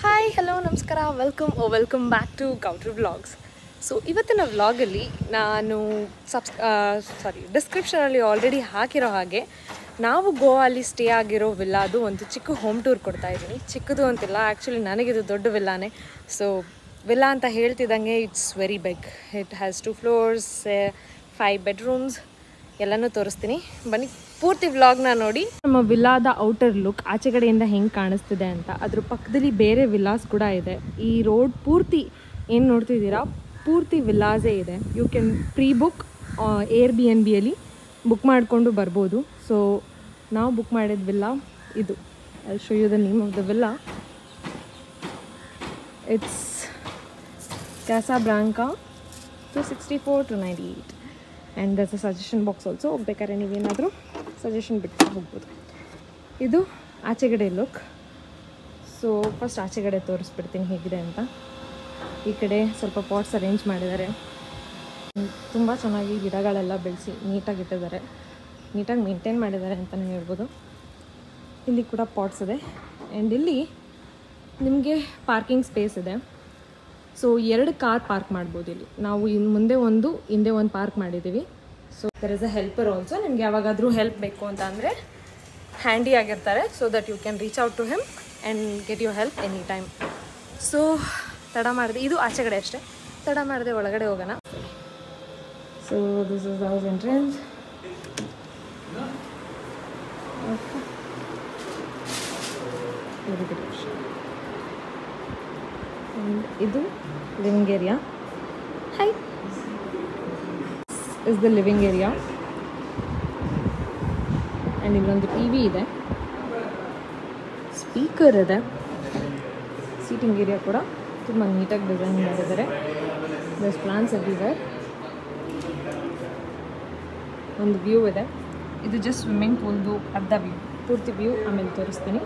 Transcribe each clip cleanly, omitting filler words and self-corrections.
Hi hello ನಮಸ್ಕಾರ welcome back to ಗೌಡ್ರು vlogs. So ಇವತ್ತಿನ ವ್ಲಾಗಲ್ಲಿ ನಾನು ಡಿಸ್ಕ್ರಿಪ್ಷನಲ್ಲಿ ಆಲ್ರೆಡಿ ಹಾಕಿರೋ ಹಾಗೆ ನಾವು ಗೋವಾಲಿ ಸ್ಟೇ ಆಗಿರೋ ವಿಲ್ಲಾದು ಒಂದು ಚಿಕ್ಕ ಹೋಮ್ ಟೂರ್ ಕೊಡ್ತಾ ಇದ್ದೀನಿ. ಚಿಕ್ಕದು ಅಂತಿಲ್ಲ, ಆ್ಯಕ್ಚುಲಿ ನನಗಿದು ದೊಡ್ಡ ವಿಲ್ಲಾನೇ. ಸೊ ವಿಲ್ಲಾ ಅಂತ ಹೇಳ್ತಿದ್ದಂಗೆ it's very big. It has 2 floors, 5 bedrooms ಎಲ್ಲನೂ ತೋರಿಸ್ತೀನಿ. ಬನ್ನಿ ಪೂರ್ತಿ ವ್ಲಾಗ್ನ ನೋಡಿ. ನಮ್ಮ ವಿಲ್ಲಾದ ಔಟರ್ ಲುಕ್ ಆಚೆ ಕಡೆಯಿಂದ ಹೆಂಗೆ ಕಾಣಿಸ್ತಿದೆ ಅಂತ. ಅದ್ರ ಪಕ್ಕದಲ್ಲಿ ಬೇರೆ ವಿಲ್ಲಾಸ್ ಕೂಡ ಇದೆ. ಈ ರೋಡ್ ಪೂರ್ತಿ ಏನು ನೋಡ್ತಿದ್ದೀರಾ ಪೂರ್ತಿ ವಿಲ್ಲಾಸೇ ಇದೆ. You can pre book Airbnb book ಮಾಡಿಕೊಂಡು ಬರ್ಬೋದು. ಸೊ ನಾವು ಬುಕ್ ಮಾಡಿದ ವಿಲ್ಲಾ ಇದು. I show you the name of the villa. It's Casablanca 264 to 98. And there's a suggestion box also. ಹೋಗ್ಬೇಕಾದ್ರೆ ನೀವೇನಾದರೂ ಸಜೆಷನ್ ಬಿಟ್ಟು ಹೋಗ್ಬೋದು. ಇದು ಆಚೆಗಡೆ ಲುಕ್. ಸೊ ಫಸ್ಟ್ ಆಚೆಗಡೆ ತೋರಿಸ್ಬಿಡ್ತೀನಿ ಹೇಗಿದೆ ಅಂತ. ಈ ಕಡೆ ಸ್ವಲ್ಪ ಪಾಟ್ಸ್ ಅರೇಂಜ್ ಮಾಡಿದ್ದಾರೆ. ತುಂಬ ಚೆನ್ನಾಗಿ ಗಿಡಗಳೆಲ್ಲ ಬೆಳೆಸಿ ನೀಟಾಗಿ ಇಟ್ಟಿದ್ದಾರೆ. ನೀಟಾಗಿ ಮೇಂಟೈನ್ ಮಾಡಿದ್ದಾರೆ ಅಂತಲೇ ಹೇಳ್ಬೋದು. ಇಲ್ಲಿ ಕೂಡ ಪಾಟ್ಸ್ ಇದೆ. ಆ್ಯಂಡ್ ಇಲ್ಲಿ ನಿಮಗೆ ಪಾರ್ಕಿಂಗ್ ಸ್ಪೇಸ್ ಇದೆ. ಸೊ 2 ಕಾರ್ ಪಾರ್ಕ್ ಮಾಡ್ಬೋದು ಇಲ್ಲಿ. ನಾವು ಮುಂದೆ ಒಂದು ಹಿಂದೆ ಒಂದು ಪಾರ್ಕ್ ಮಾಡಿದ್ದೀವಿ. So there is a helper also. ನಿಮ್ಗೆ ಯಾವಾಗಾದರೂ ಹೆಲ್ಪ್ ಬೇಕು ಅಂತ ಅಂದರೆ ಹ್ಯಾಂಡಿ ಆಗಿರ್ತಾರೆ. So that you can reach out to him and get your help any time. So ತಡ ಮಾಡಿದೆ, ಇದು ಆಚೆ ಕಡೆ ಅಷ್ಟೇ. ತಡ ಮಾಡಿದೆ, ಒಳಗಡೆ ಹೋಗೋಣ. So this is house entrance. ಇದು living area. Here is the living area. And ಇಲ್ಲೊಂದು TV ಇದೆ, ಸ್ಪೀಕರ್ ಇದೆ. ಸೀಟಿಂಗ್ ಏರಿಯಾ ಕೂಡ ತುಂಬ ನೀಟಾಗಿ ಡಿಸೈನ್ ಮಾಡಿದ್ದಾರೆ. There's plants everywhere. ಒಂದು ವ್ಯೂ ಇದೆ. ಇದು ಜಸ್ಟ್ ಸ್ವಿಮ್ಮಿಂಗ್ ಪೂಲ್ದು ಅರ್ಧ ವ್ಯೂ. ಪೂರ್ತಿ ವ್ಯೂ ಆಮೇಲೆ ತೋರಿಸ್ತೀನಿ.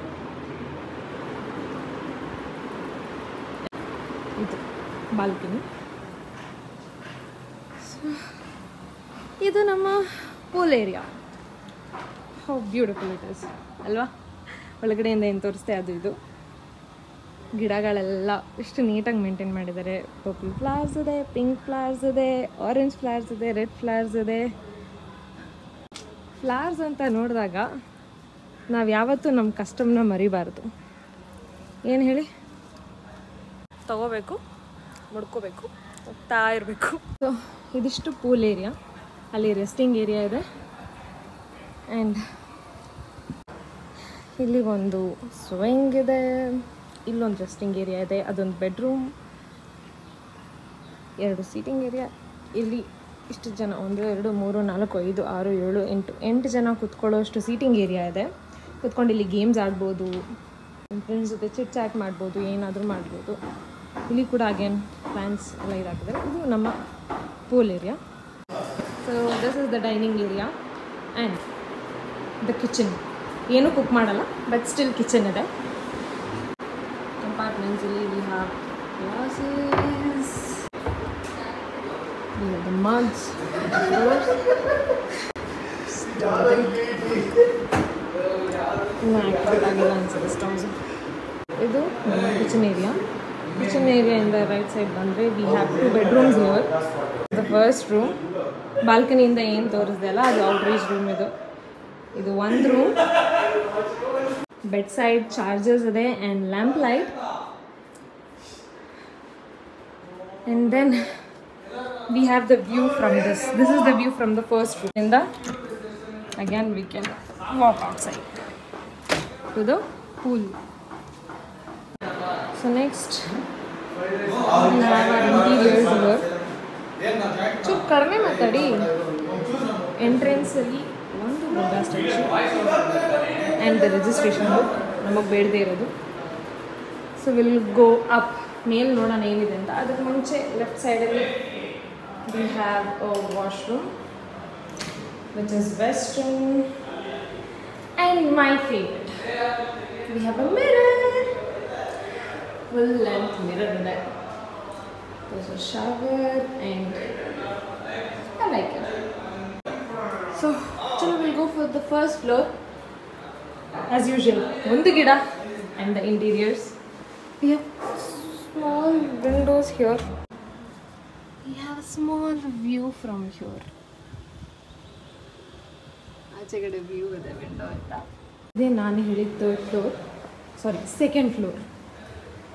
ಇದು ಬಾಲ್ಕನಿ. ಇದು ನಮ್ಮ pool area. How beautiful it is ಅಲ್ವಾ? ಒಳಗಡೆಯಿಂದ ಏನು ತೋರಿಸ್ತೆ ಅದು ಇದು. ಗಿಡಗಳೆಲ್ಲ ಎಷ್ಟು ನೀಟಾಗಿ ಮೇಂಟೈನ್ ಮಾಡಿದ್ದಾರೆ. ಪರ್ಪಲ್ ಫ್ಲವರ್ಸ್ ಇದೆ, ಪಿಂಕ್ ಫ್ಲವರ್ಸ್ ಇದೆ, ಆರೆಂಜ್ ಫ್ಲವರ್ಸ್ ಇದೆ, ರೆಡ್ ಫ್ಲವರ್ಸ್ ಇದೆ. ಫ್ಲವರ್ಸ್ ಅಂತ ನೋಡಿದಾಗ ನಾವು ಯಾವತ್ತೂ ನಮ್ಮ ಕಸ್ಟಮ್ನ ಮರಿಬಾರ್ದು. ಏನು ಹೇಳಿ, ತಗೋಬೇಕು, ಮುಡ್ಕೋಬೇಕು, ಹೋಗ್ತಾ ಇರಬೇಕು. ಸೊ ಇದಿಷ್ಟು ಪೂಲ್ ಏರಿಯಾ. ಅಲ್ಲಿ ರೆಸ್ಟಿಂಗ್ ಏರಿಯಾ ಇದೆ. ಆ್ಯಂಡ್ ಇಲ್ಲಿ ಒಂದು ಸ್ವಿಂಗ್ ಇದೆ. ಇಲ್ಲೊಂದು ರೆಸ್ಟಿಂಗ್ ಏರಿಯಾ ಇದೆ. ಅದೊಂದು ಬೆಡ್ರೂಮ್, 2 ಸೀಟಿಂಗ್ ಏರಿಯಾ. ಇಲ್ಲಿ ಇಷ್ಟು ಜನ 1 2 3 4 5 6 7 8 ಜನ ಕೂತ್ಕೊಳ್ಳೋಷ್ಟು ಸೀಟಿಂಗ್ ಏರಿಯಾ ಇದೆ. ಕೂತ್ಕೊಂಡು ಇಲ್ಲಿ ಗೇಮ್ಸ್ ಆಡ್ಬೋದು, ಫ್ರೆಂಡ್ಸ್ ಜೊತೆ ಚಿಟ್ ಚಾಟ್ ಮಾಡ್ಬೋದು, ಏನಾದರೂ ಮಾಡ್ಬೋದು. ಇಲ್ಲಿ ಕೂಡ ಅಗೇನ್ ಪ್ಲಾನ್ಸ್ ಎಲ್ಲ ಇದಾಕಿದ್ದಾರೆ. ಇದು ನಮ್ಮ pool area. So this is the dining area and the kitchen. ಏನೂ ಕುಕ್ ಮಾಡಲ್ಲ, ಬಟ್ ಸ್ಟಿಲ್ ಕಿಚನ್ ಇದೆ. ಕಂಪಾರ್ಟ್ಮೆಂಟ್ಸ್ ಇಲ್ಲಿ we have glasses, we have the mugs, ಆಗಿಲ್ಲ ಅನ್ಸುತ್ತೆ ಸ್ಟವ್ಸ್. ಇದು ಕಿಚನ್ ಏರಿಯಾ. ಕಿಚನ್ ಏರಿಯಾಯಿಂದ ರೈಟ್ ಸೈಡ್ ಬಂದರೆ we have 2 bedrooms here. The first room. ಬಾಲ್ಕನಿಯಿಂದ ಏನು ತೋರಿಸ್ದೆ ಅಲ್ಲ, ಅದು ಔಟ್ರೀಚ್ ರೂಮ್. ಇದು ಒಂದು ರೂಮ್. ಬೆಡ್ ಸೈಡ್ ಚಾರ್ಜರ್ಸ್ ಇದೆ and lamp light. And then V have the view from this is the view from the first room ಇಂದ. Again we can walk outside to the pool. So next we have our interiors here. ಚೂರು ಕಡಿಮೆ ಮಾತಾಡಿ. ಎಂಟ್ರೆನ್ಸಲ್ಲಿ ಒಂದು Buddha statue and the registration book ನಮಗೆ ಬೇಡದೇ ಇರೋದು. So will go up. ಮೇಲೆ ನೋಡೋಣ ಏನಿದೆ ಅಂತ. ಅದಕ್ಕೆ ಮುಂಚೆ ಲೆಫ್ಟ್ ಸೈಡಲ್ಲಿ we have a washroom which is western and my favourite. We have a mirror, full length mirror ಇದೆ. There's a shower and I like it. So we'll go for the first floor as usual. ಒಂದು ಗಿಡ and the interiors. We have small windows here. We have a small view from here. ಆಚೆಗಡೆ view ಇದೆ window ಅಂತ. ಇದೇ ನಾನು ಹೇಳಿದ third floor, sorry second floor.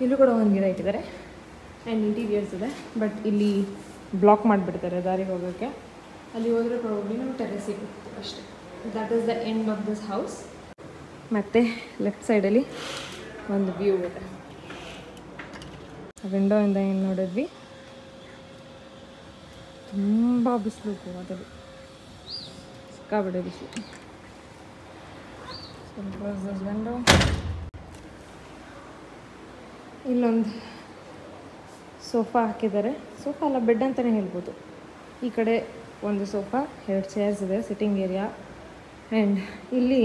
ಇಲ್ಲೂ ಕೂಡ ಒಂದು ಗಿಡ ಇಟ್ಟಿದ್ದಾರೆ ಆ್ಯಂಡ್ ಇಂಟೀರಿಯರ್ಸ್ ಇದೆ. ಬಟ್ ಇಲ್ಲಿ ಬ್ಲಾಕ್ ಮಾಡಿಬಿಡ್ತಾರೆ ದಾರಿಗೆ ಹೋಗೋಕ್ಕೆ. ಅಲ್ಲಿ ಹೋದರೆ ಪ್ರಾಬ್ಲಿ ನಮ್ಮ ಟೆರೆಸ್ ಸಿಗುತ್ತೆ ಅಷ್ಟೇ. That is the end of this house. ಮತ್ತು ಲೆಫ್ಟ್ ಸೈಡಲ್ಲಿ ಒಂದು ವ್ಯೂ ಇದೆ. ವಿಂಡೋಯಿಂದ ಏನು ನೋಡಿದ್ವಿ, ತುಂಬ ಬಿಸಿಲು ಗೋವಾದಲ್ಲಿ, ಸಿಕ್ಕಾಬಿಡೆ ಬಿಸಿಲು. ವಿಂಡೋ ಇಲ್ಲೊಂದು ಸೋಫಾ ಹಾಕಿದ್ದಾರೆ. ಸೋಫಾ ಅಲ್ಲ, ಬೆಡ್ ಅಂತಲೇ ಹೇಳ್ಬೋದು. ಈ ಕಡೆ ಒಂದು ಸೋಫಾ, 2 ಚೇರ್ಸ್ ಇದೆ, ಸಿಟ್ಟಿಂಗ್ ಏರಿಯಾ. ಆ್ಯಂಡ್ ಇಲ್ಲಿ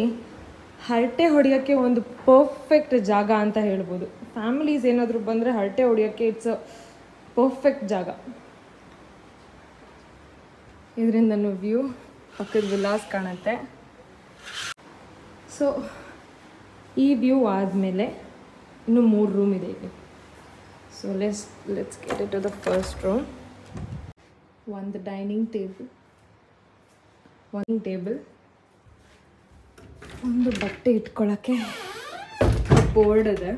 ಹರಟೆ ಹೊಡೆಯೋಕ್ಕೆ ಒಂದು ಪರ್ಫೆಕ್ಟ್ ಜಾಗ ಅಂತ ಹೇಳ್ಬೋದು. ಫ್ಯಾಮಿಲೀಸ್ ಏನಾದರೂ ಬಂದರೆ ಹರಟೆ ಹೊಡೆಯೋಕ್ಕೆ ಇಟ್ಸ್ ಅ ಪರ್ಫೆಕ್ಟ್ ಜಾಗ. ಇದರಿಂದನೂ ವ್ಯೂ ಪಕ್ಕದ ವಿಲಾಸ್ ಕಾಣುತ್ತೆ. ಸೊ ಈ ವ್ಯೂ ಆದಮೇಲೆ ಇನ್ನೂ 3 ರೂಮ್ ಇದೆ ಇಲ್ಲಿ. So let's get it to the first room. ಒಂದು ಡೈನಿಂಗ್ ಟೇಬಲ್, ಒಂದು ಬಟ್ಟೆ ಇಟ್ಕೊಳ್ಳೋಕ್ಕೆ ಬೋರ್ಡ್ ಇದೆ.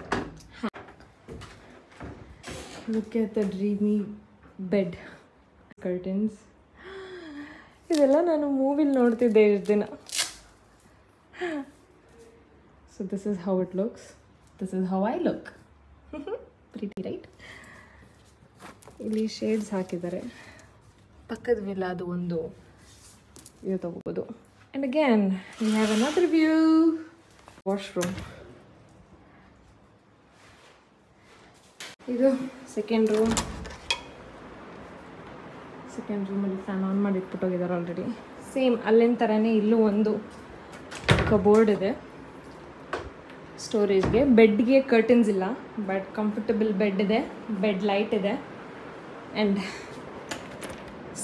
Look at the dreamy bed, curtains. ಇದೆಲ್ಲ ನಾನು ಮೂವಿಲಿ ನೋಡ್ತಿದ್ದೆ ಇಷ್ಟು ದಿನ. So this is how it looks. This is how I look. Pretty right? ಇಲ್ಲಿ ಶೇಡ್ಸ್ ಹಾಕಿದ್ದಾರೆ. ಪಕ್ಕದ ವಿಲಾದು ಒಂದು ವ್ಯೂ ತಗೋಬೋದು. And again we have another view. Washroom. ಇದು ಸೆಕೆಂಡ್ ರೂಮಲ್ಲಿ ಫ್ಯಾನ್ ಆನ್ ಮಾಡಿ ಇಟ್ಬಿಟ್ಟೋಗಿದ್ದಾರೆ ಆಲ್ರೆಡಿ. ಸೇಮ್ ಅಲ್ಲಿನ ಥರನೇ ಇಲ್ಲೂ ಒಂದು ಕಬೋರ್ಡ್ ಇದೆ ಸ್ಟೋರೇಜ್ಗೆ. ಬೆಡ್ಗೆ ಕರ್ಟನ್ಸ್ ಇಲ್ಲ, ಬಟ್ ಕಂಫರ್ಟಬಲ್ ಬೆಡ್ ಇದೆ, ಬೆಡ್ ಲೈಟ್ ಇದೆ. And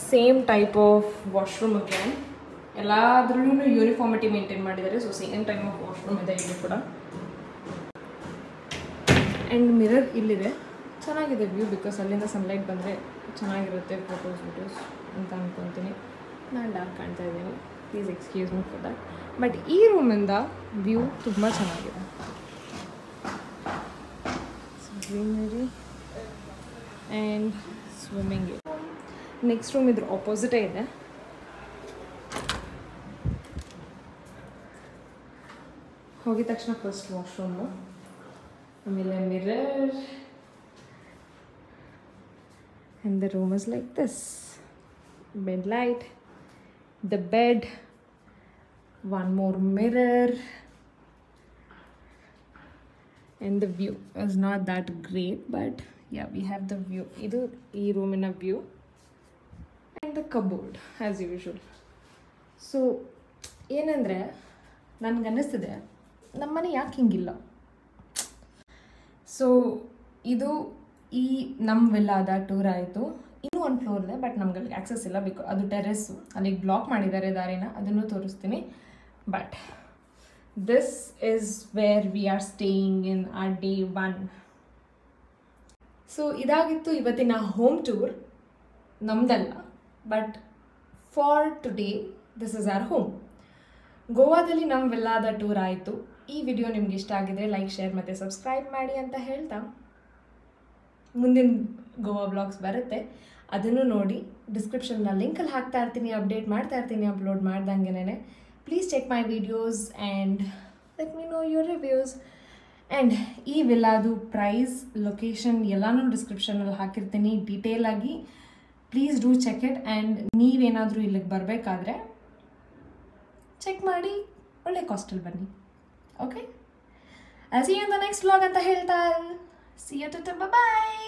same type of washroom again. ಎಲ್ಲಾದ್ರಲ್ಲೂ ಯೂನಿಫಾರ್ಮಿಟಿ ಮೇಂಟೈನ್ ಮಾಡಿದ್ದಾರೆ. So same type of washroom ಇದೆ ಇಲ್ಲಿ ಕೂಡ. ಆ್ಯಂಡ್ ಮಿರರ್ ಇಲ್ಲಿದೆ. ಚೆನ್ನಾಗಿದೆ ವ್ಯೂ, ಬಿಕಾಸ್ ಅಲ್ಲಿಂದ ಸನ್ಲೈಟ್ ಬಂದರೆ ಚೆನ್ನಾಗಿರುತ್ತೆ ಫೋಟೋಸ್ ಅಂತ ಅಂದ್ಕೊತೀನಿ. ನಾನು ಡಾರ್ಕ್ ಕಾಣ್ತಾ ಇದ್ದೀನಿ, please excuse me for that. But ಈ ರೂಮಿಂದ ವ್ಯೂ ತುಂಬ ಚೆನ್ನಾಗಿದೆ. Greenery and swimming. Next room ಇದ್ರ ಆಪೋಸಿಟೇ ಇದೆ. ಹೋಗಿದ ತಕ್ಷಣ ಫಸ್ಟ್ ವಾಶ್ರೂಮು, ಆಮೇಲೆ mirror. And the room is like this. Bed light, the bed, one more mirror, and the view is not that great, but yeah, we have the view. Idu ee room in a view, and the cupboard as usual. So ಏನಂದರೆ ನನಗನ್ನಿಸ್ತಿದೆ ನಮ್ಮ ಮನೆ ಯಾಕೆ ಹಿಂಗಿಲ್ಲ. So ಇದು ಈ ನಮ್ಮ ವಿಲ್ಲಾದ tour ಆಯಿತು. ಇನ್ನೂ ಒಂದು ಫ್ಲೋರ್ ಇದೆ, ಬಟ್ ನಮ್ಗೆ ಅಲ್ಲಿ ಆ್ಯಕ್ಸಸ್ ಇಲ್ಲ, ಬಿಕಾಸ್ ಅದು ಟೆರೆಸ್ಸು, ಅಲ್ಲಿಗೆ ಬ್ಲಾಕ್ ಮಾಡಿದ್ದಾರೆ ದಾರಿನ, ಅದನ್ನು ತೋರಿಸ್ತೀನಿ. But this is where we are staying in our day 1. So ಇದಾಗಿತ್ತು ಇವತ್ತಿನ ಹೋಮ್ ಟೂರ್. ನಮ್ದಲ್ಲ, but for today this is our home. ಗೋವಾದಲ್ಲಿ ನಮ್ಮ ವಿಲ್ಲಾದ ಟೂರ್ ಆಯಿತು. ಈ ವಿಡಿಯೋ ನಿಮ್ಗೆ ಇಷ್ಟ ಆಗಿದ್ರೆ ಲೈಕ್, ಶೇರ್ ಮತ್ತು ಸಬ್ಸ್ಕ್ರೈಬ್ ಮಾಡಿ ಅಂತ ಹೇಳ್ತಾ, ಮುಂದಿನ ಗೋವಾ ಬ್ಲಾಗ್ಸ್ ಬರುತ್ತೆ, ಅದನ್ನು ನೋಡಿ. ಡಿಸ್ಕ್ರಿಪ್ಷನ್ನ ಲಿಂಕಲ್ಲಿ ಹಾಕ್ತಾ ಇರ್ತೀನಿ, ಅಪ್ಡೇಟ್ ಮಾಡ್ತಾ ಇರ್ತೀನಿ ಅಪ್ಲೋಡ್ ಮಾಡ್ದಂಗೆ. Please check my videos and let me know your reviews. And ಈ ವಿಲ್ಲಾದು ಪ್ರೈಸ್, ಲೊಕೇಶನ್ ಎಲ್ಲನೂ ಡಿಸ್ಕ್ರಿಪ್ಷನಲ್ಲಿ ಹಾಕಿರ್ತೀನಿ ಡೀಟೇಲಾಗಿ. Please do check it. And ನೀವೇನಾದರೂ ಇಲ್ಲಿಗೆ ಬರಬೇಕಾದ್ರೆ ಚೆಕ್ ಮಾಡಿ ಒಳ್ಳೆ ಕಾಸ್ಟಲ್ಲಿ ಬನ್ನಿ. Okay, I see you in the next vlog ಅಂತ ಹೇಳ್ತಾ, see you too, bye bye.